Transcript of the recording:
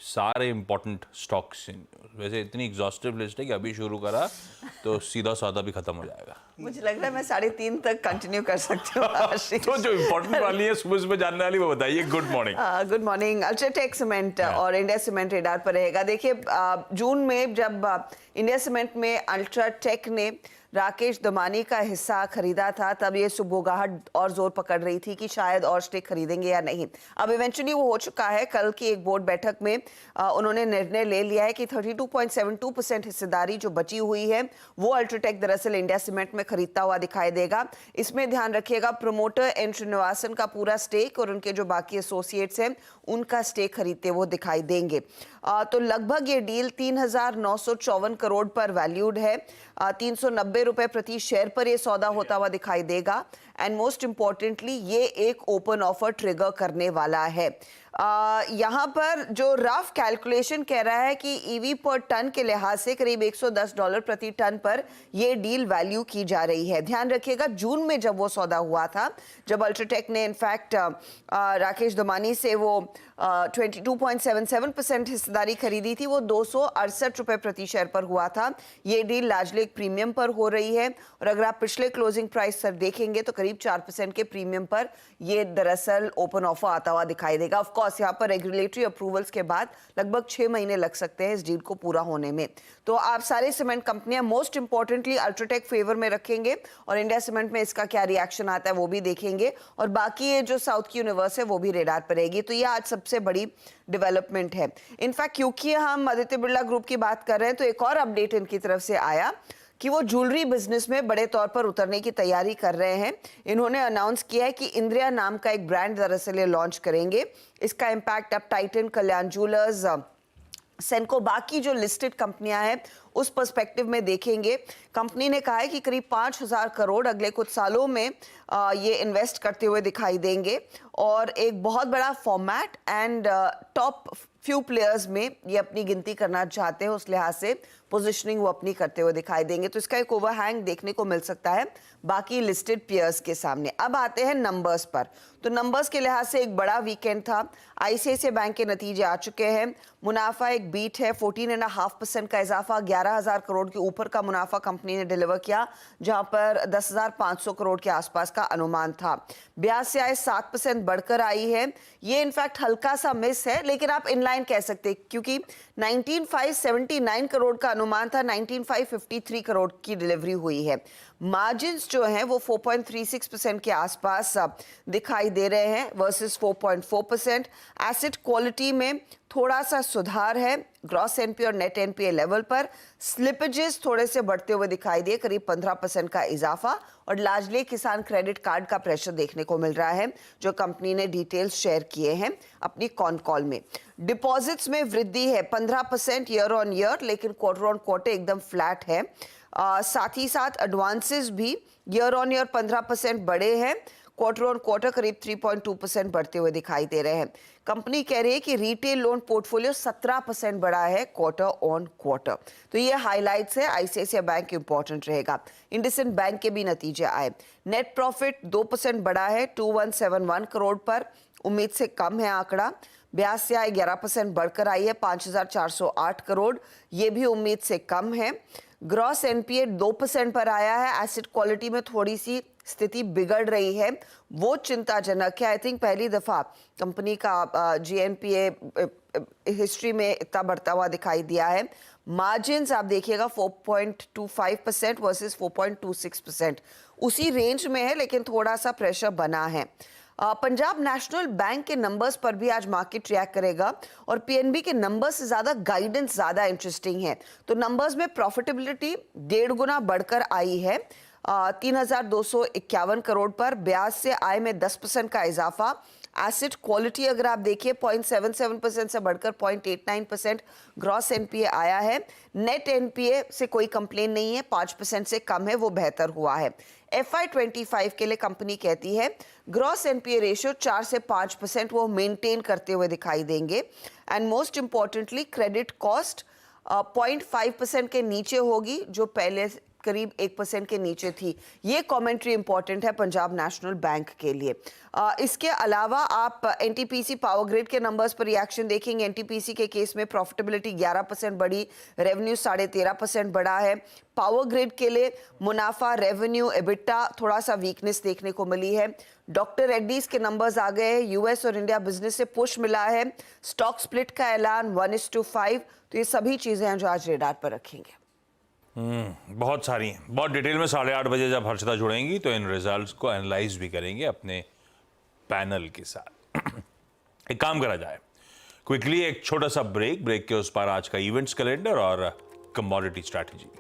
सारे important stocks. वैसे इतनी एग्जॉस्टिव लिस्ट है कि अभी शुरू करा तो सीधा सादा भी खत्म हो जाएगा। मुझे लग रहा है मैं 3:30 तक कंटिन्यू कर सकती हूँ। तो जो इंपॉर्टेंट वाली है सुबह सुबह जानने वाली वो बताइए। Good morning. Good morning. UltraTech cement और इंडिया सीमेंट रेडार पर रहेगा। देखिए जून में जब इंडिया सीमेंट में अल्ट्राटेक ने राकेश दमानी का हिस्सा खरीदा था तब ये सुबोगाहट और जोर पकड़ रही थी कि शायद और स्टेक खरीदेंगे या नहीं। अब इवेंचुअली वो हो चुका है। कल की एक बोर्ड बैठक में उन्होंने निर्णय ले लिया है कि 32.72% हिस्सेदारी जो बची हुई है वो अल्ट्राटेक दरअसल इंडिया सीमेंट में खरीदता हुआ दिखाई देगा। इसमें ध्यान रखिएगा प्रमोटर एन श्रीनिवासन का पूरा स्टेक और उनके जो बाकी एसोसिएट्स हैं उनका स्टेक खरीदते वो दिखाई देंगे। तो लगभग ये डील 3,954 करोड़ पर वैल्यूड है। 390 रुपए प्रति शेयर पर ये सौदा होता हुआ दिखाई देगा। एंड मोस्ट इंपॉर्टेंटली ये एक ओपन ऑफर ट्रिगर करने वाला है। यहाँ पर जो रफ कैलकुलेशन कह रहा है कि ईवी पर टन के लिहाज से करीब $110 प्रति टन पर यह डील वैल्यू की जा रही है। ध्यान रखिएगा जून में जब वो सौदा हुआ था, जब अल्ट्राटेक ने इनफैक्ट राकेश दमानी से वो 22.77% हिस्सेदारी खरीदी थी, वो 268 रुपए प्रति शेयर पर हुआ था। ये डील लार्जली एक प्रीमियम पर हो रही है और अगर आप पिछले क्लोजिंग प्राइस सर देखेंगे तो करीब 4% के प्रीमियम पर ये दरअसल ओपन ऑफर आता हुआ दिखाई देगा। ऑफ कोर्स यहाँ पर रेगुलेटरी अप्रूवल्स के बाद लगभग 6 महीने लग सकते हैं इस डील को पूरा होने में। तो आप सारे सीमेंट कंपनियां मोस्ट इंपॉर्टेंटली अल्ट्राटेक फेवर में रखेंगे और इंडिया सीमेंट में इसका क्या रिएक्शन आता है वो भी देखेंगे और बाकी ये जो साउथ की यूनिवर्स है वो भी रेडार पर रहेगी। तो ये आज सबसे बड़ी डेवलपमेंट है। इनफैक्ट क्योंकि हम आदित्य बिरला ग्रुप की बात कर रहे हैं तो एक और अपडेट इनकी तरफ से आया कि वो ज्वेलरी बिजनेस में बड़े तौर पर उतरने की तैयारी कर रहे हैं। इन्होंने अनाउंस किया है कि इंद्रिया नाम का एक ब्रांड दरअसल ये लॉन्च करेंगे। इसका इम्पैक्ट अब टाइटन, कल्याण ज्वेलर्स, सेनको, बाकी जो लिस्टेड कंपनियां हैं उस पर्सपेक्टिव में देखेंगे। कंपनी ने कहा है कि करीब 5,000 करोड़ अगले कुछ सालों में ये इन्वेस्ट करते हुए दिखाई देंगे और एक बहुत बड़ा format and top few players में ये अपनी गिनती करना चाहते हैं। उस लिहाज से पोजीशनिंग वो अपनी करते हुए दिखाई देंगे। तो इसका एक ओवरहैंग देखने को मिल सकता है बाकी लिस्टेड पेयर्स के सामने। अब आते हैं नंबर्स पर। तो नंबर्स के लिहाज से एक बड़ा वीकेंड था। आईसीआईसीआई बैंक के नतीजे आ चुके हैं। मुनाफा एक बीट है, 14.5% का इजाफा, 11,000 करोड़ के ऊपर का मुनाफा कंपनी ने डिलीवर किया, जहां पर 10,500 करोड़ के आसपास का अनुमान था। ब्याज से आय 7% बढ़कर आई है। ये इनफैक्ट हल्का सा मिस है लेकिन आप इनलाइन कह सकते हैं क्योंकि 19,579 करोड़ का अनुमान था, 19,553 करोड़ की डिलीवरी हुई है। मार्जिन्स जो हैं वो 4.36% के आसपास दिखाई दे रहे हैं वर्सेस 4.4%। एसेट क्वालिटी में थोड़ा सा सुधार है ग्रॉस एनपीए और नेट एनपीए लेवल पर। स्लिपेजेस थोड़े से बढ़ते हुए दिखाई दिए, करीब 15% का इजाफा और लार्जली किसान क्रेडिट कार्ड का प्रेशर देखने को मिल रहा है जो कंपनी ने डिटेल्स शेयर किए हैं अपनी कॉन कॉल में। डिपॉजिट्स में वृद्धि है 15% ईयर ऑन ईयर, लेकिन क्वार्टर ऑन क्वार्टर एकदम फ्लैट है। साथ ही साथ एडवांसेस भी ईयर ऑन ईयर 15% बढ़े हैं, क्वार्टर ऑन क्वार्टर करीब 3.2% बढ़ते हुए दिखाई दे रहे हैं। कंपनी कह रही है कि रिटेल लोन पोर्टफोलियो 17% बढ़ा है क्वार्टर ऑन क्वार्टर। तो ये हाइलाइट्स है। आईसीआईसीआई बैंक इंपॉर्टेंट रहेगा। इंडसइंड बैंक के भी नतीजे आए। नेट प्रॉफिट 2% बढ़ा है 2171 करोड़ पर, उम्मीद से कम है आंकड़ा। ब्याज से आय 11% बढ़कर आई है 5,408 करोड़, ये भी उम्मीद से कम है। ग्रॉस एनपीए 2% पर आया है। एसेट क्वालिटी में थोड़ी सी स्थिति बिगड़ रही है, वो चिंताजनक है। आई थिंक पहली दफा कंपनी का जीएनपीए हिस्ट्री में इतना बढ़ता हुआ दिखाई दिया है। मार्जिन्स आप देखिएगा 4.25% वर्सेस 4.26%, उसी रेंज में है लेकिन थोड़ा सा प्रेशर बना है। पंजाब नेशनल बैंक के नंबर्स पर भी आज मार्केट रिएक्ट करेगा और पीएनबी के नंबर्स से ज्यादा गाइडेंस ज्यादा इंटरेस्टिंग है। तो नंबर्स में प्रॉफिटेबिलिटी 1.5 गुना बढ़कर आई है 3,251 करोड़ पर। ब्याज से आय में 10% का इजाफा। एसेट क्वालिटी अगर आप देखिए 0.77% से बढ़कर 0.89% ग्रॉस एनपीए आया है। नेट एनपीए से कोई कंप्लेन नहीं है, 5% से कम है, वो बेहतर हुआ है। FY25 के लिए कंपनी कहती है ग्रॉस एनपीए रेशियो 4 से 5% वो मेंटेन करते हुए दिखाई देंगे। And most importantly credit cost 0.5% के नीचे होगी जो पहले करीब 1% के नीचे थी। ये कमेंट्री इंपॉर्टेंट है पंजाब नेशनल बैंक के लिए। इसके अलावा आप एनटीपीसी पावर ग्रिड के नंबर्स पर रिएक्शन देखेंगे। एनटीपीसी के केस में प्रॉफिटेबिलिटी 11% बढ़ी, रेवेन्यू 13.5% बढ़ा है। पावर ग्रिड के लिए मुनाफा, रेवेन्यू, एबिटा थोड़ा सा वीकनेस देखने को मिली है। डॉक्टर रेड्डीज के नंबर्स आ गए हैं। यूएस और इंडिया बिजनेस से पुश मिला है। स्टॉक स्प्लिट का ऐलान 1:5। तो ये सभी चीजें हैं जो आज रेडार पर रखेंगे। बहुत सारी हैं, बहुत डिटेल में 8:30 बजे जब हर्षिता जुड़ेंगी तो इन रिजल्ट्स को एनालाइज भी करेंगे अपने पैनल के साथ। एक काम करा जाए, क्विकली एक छोटा सा ब्रेक के उस पर आज का इवेंट्स कैलेंडर और कमोडिटी स्ट्रैटेजी।